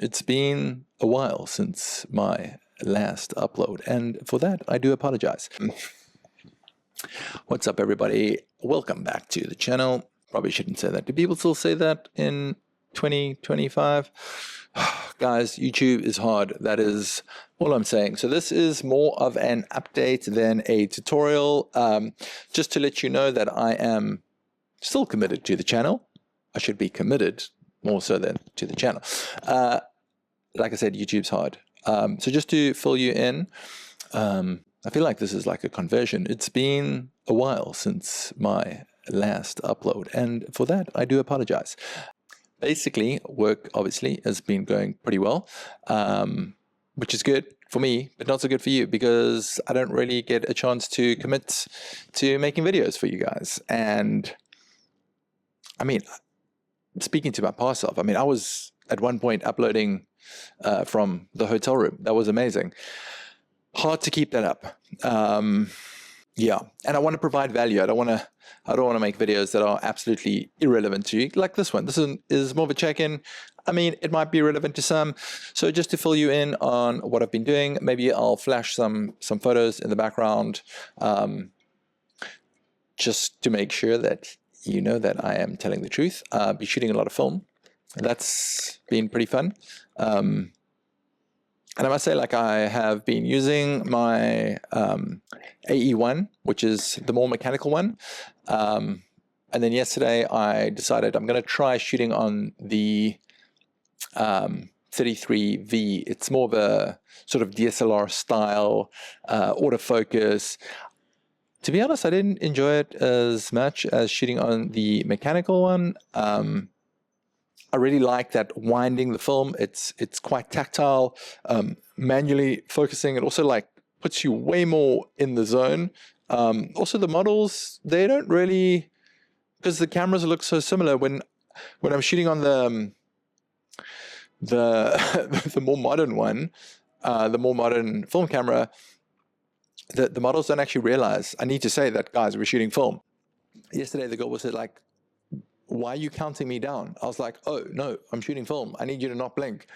It's been a while since my last upload, and for that, I do apologize. What's up, everybody? Welcome back to the channel. Probably shouldn't say that. Do people still say that in 2025? Guys, YouTube is hard. That is all I'm saying. So this is more of an update than a tutorial. Just to let you know that I am still committed to the channel. I should be committed more so than to the channel. Like I said, YouTube's hard. So just to fill you in, I feel like this is like a conversion. It's been a while since my last upload, and for that, I do apologize. Basically, work obviously has been going pretty well, which is good for me, but not so good for you because I don't really get a chance to commit to making videos for you guys. And I mean, speaking to my past self, I mean, I was at one point uploading from the hotel room. That was amazing. Hard to keep that up. Yeah, and I want to provide value. I don't want to make videos that are absolutely irrelevant to you, like this one. This is more of a check-in. I mean, it might be relevant to some. So just to fill you in on what I've been doing, maybe I'll flash some photos in the background, just to make sure that you know that I am telling the truth. Be shooting a lot of film. That's been pretty fun. And I must say, like, I have been using my AE1, which is the more mechanical one. And then yesterday I decided I'm going to try shooting on the 33V. It's more of a sort of DSLR style autofocus. To be honest, I didn't enjoy it as much as shooting on the mechanical one. I really like that winding the film. It's quite tactile, manually focusing. It also like puts you way more in the zone. Also, the models, they don't really, because the cameras look so similar. When I'm shooting on the the more modern one, the more modern film camera, the models don't actually realize. I need to say that, guys, we're shooting film. Yesterday, the girl was like, "Why are you counting me down?" I was like, "Oh, no, I'm shooting film. I need you to not blink."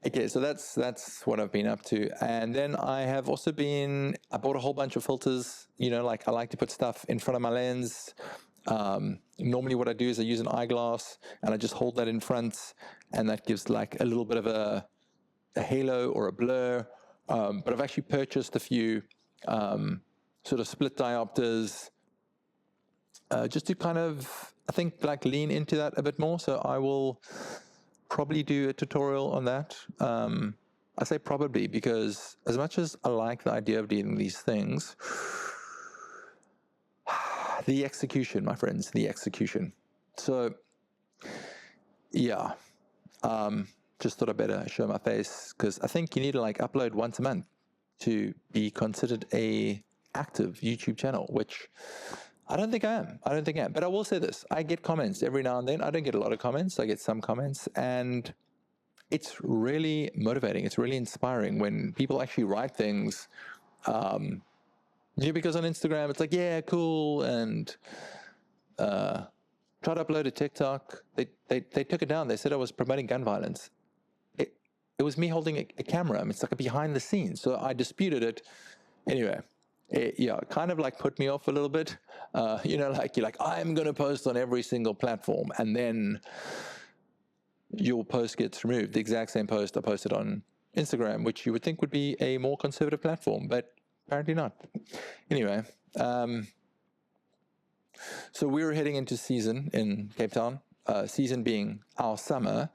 Okay, so that's what I've been up to. And then I bought a whole bunch of filters. You know, like I like to put stuff in front of my lens. Normally what I do is I use an eyeglass and I just hold that in front, and that gives like a little bit of a halo or a blur. But I've actually purchased a few sort of split diopters, just to kind of, I think, like lean into that a bit more. So I will probably do a tutorial on that. I say probably because as much as I like the idea of doing these things, the execution, my friends, the execution. So yeah, just thought I'd better show my face because I think you need to like upload once a month to be considered a active YouTube channel, which I don't think I am. I don't think I am. But I will say this. I get comments every now and then. I don't get a lot of comments. I get some comments. And it's really motivating. It's really inspiring when people actually write things. Because on Instagram, it's like, yeah, cool. And try to upload a TikTok. They took it down. They said I was promoting gun violence. It was me holding a camera. It's like a behind the scenes. So I disputed it. Anyway, it kind of like put me off a little bit. Like you're like, I'm going to post on every single platform, and then your post gets removed. The exact same post I posted on Instagram, which you would think would be a more conservative platform, but apparently not. Anyway, so we were heading into season in Cape Town, season being our summer,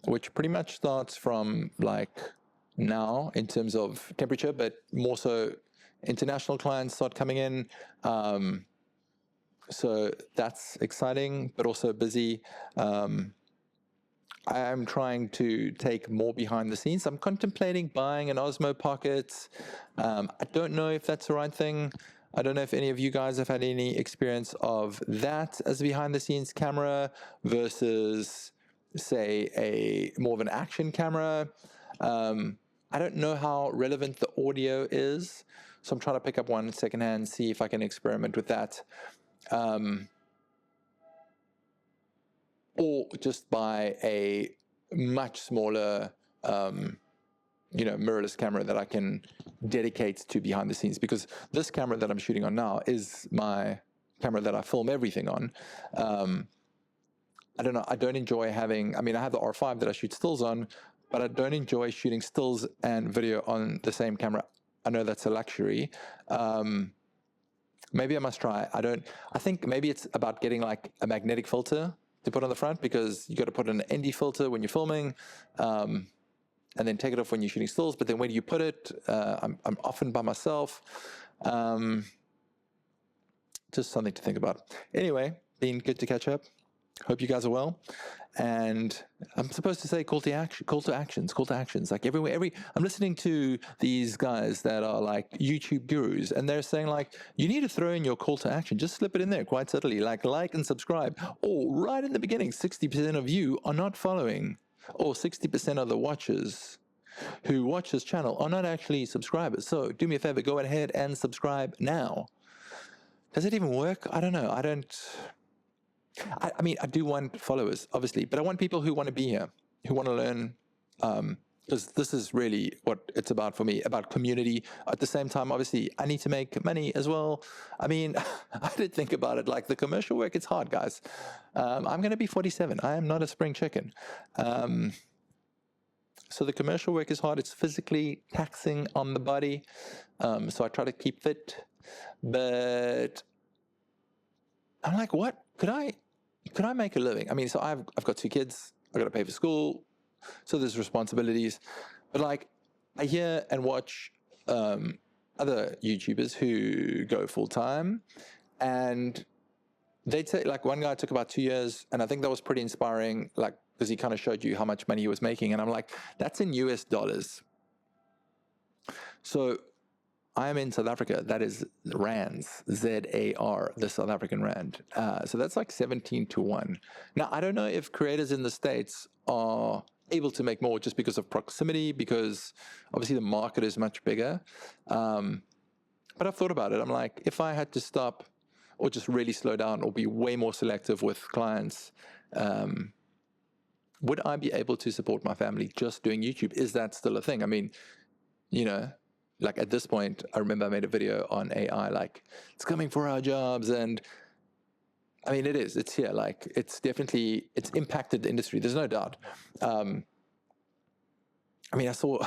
which pretty much starts from like now in terms of temperature, but more so international clients start coming in. So that's exciting, but also busy. I am trying to take more behind the scenes. I'm contemplating buying an Osmo Pocket. I don't know if that's the right thing. I don't know if any of you guys have had any experience of that as a behind the scenes camera versus, say, a more of an action camera. I don't know how relevant the audio is, so I'm trying to pick up one secondhand, see if I can experiment with that. or just buy a much smaller, mirrorless camera that I can dedicate to behind the scenes, because this camera that I'm shooting on now is my camera that I film everything on. I don't know. I don't enjoy having, I have the R5 that I shoot stills on, but I don't enjoy shooting stills and video on the same camera. I know that's a luxury. Maybe I must try. I think maybe it's about getting like a magnetic filter to put on the front, because you got to put an ND filter when you're filming, and then take it off when you're shooting stills. But then where do you put it? I'm often by myself. Just something to think about. Anyway, been good to catch up. Hope you guys are well. And I'm supposed to say call to actions. Like I'm listening to these guys that are like YouTube gurus, and they're saying like, you need to throw in your call to action. Just slip it in there quite subtly, like and subscribe. Or right in the beginning, 60% of you are not following, or 60% of the watchers who watch this channel are not actually subscribers. So do me a favor, go ahead and subscribe now. Does it even work? I don't know. I do want followers, obviously, but I want people who want to be here, who want to learn, because this is really what it's about for me, about community. At the same time, obviously, I need to make money as well. I did think about it, like the commercial work, it's hard, guys. I'm going to be 47. I am not a spring chicken. So the commercial work is hard. It's physically taxing on the body. So I try to keep fit, but I'm like, what? Could I make a living? So I've got 2 kids. I got to pay for school. So there's responsibilities. But like, I hear and watch other YouTubers who go full time, and they'd say, like, one guy took about 2 years, and I think that was pretty inspiring, like, because he kind of showed you how much money he was making. And I'm like, that's in US dollars. So I'm in South Africa. That is rands, ZAR, the South African rand. So that's like 17 to 1. Now, I don't know if creators in the States are able to make more just because of proximity, because obviously the market is much bigger. But I've thought about it. I'm like, if I had to stop or just really slow down or be way more selective with clients, would I be able to support my family just doing YouTube? Is that still a thing? Like at this point, I remember I made a video on AI, like, it's coming for our jobs. And it is, it's here. Like, it's impacted the industry. There's no doubt. I saw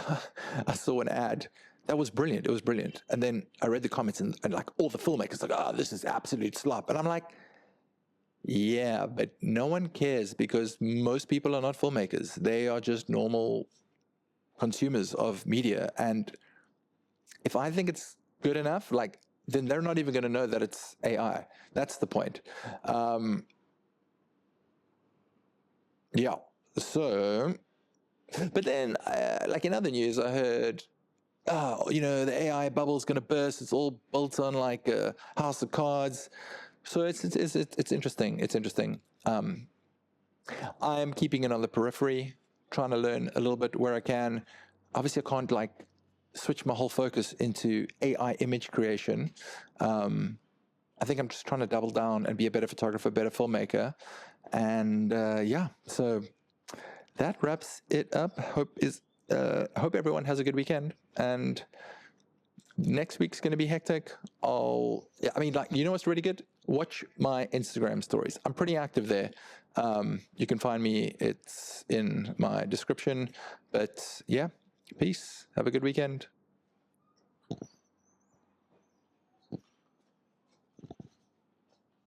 an ad that was brilliant. It was brilliant. And then I read the comments, and like all the filmmakers like, this is absolute slop. And I'm like, yeah, but no one cares, because most people are not filmmakers. They are just normal consumers of media. And if I think it's good enough, like, then they're not even going to know that it's AI. That's the point. Yeah. So, but then, like in other news, I heard, the AI bubble is going to burst. It's all built on like a house of cards. So it's interesting. It's interesting. I'm keeping it on the periphery, trying to learn a little bit where I can. Obviously, I can't like switch my whole focus into AI image creation. I think I'm just trying to double down and be a better photographer, better filmmaker. And so that wraps it up. Hope everyone has a good weekend. And next week's going to be hectic. What's really good? Watch my Instagram stories. I'm pretty active there. You can find me. It's in my description. But yeah, peace. Have a good weekend.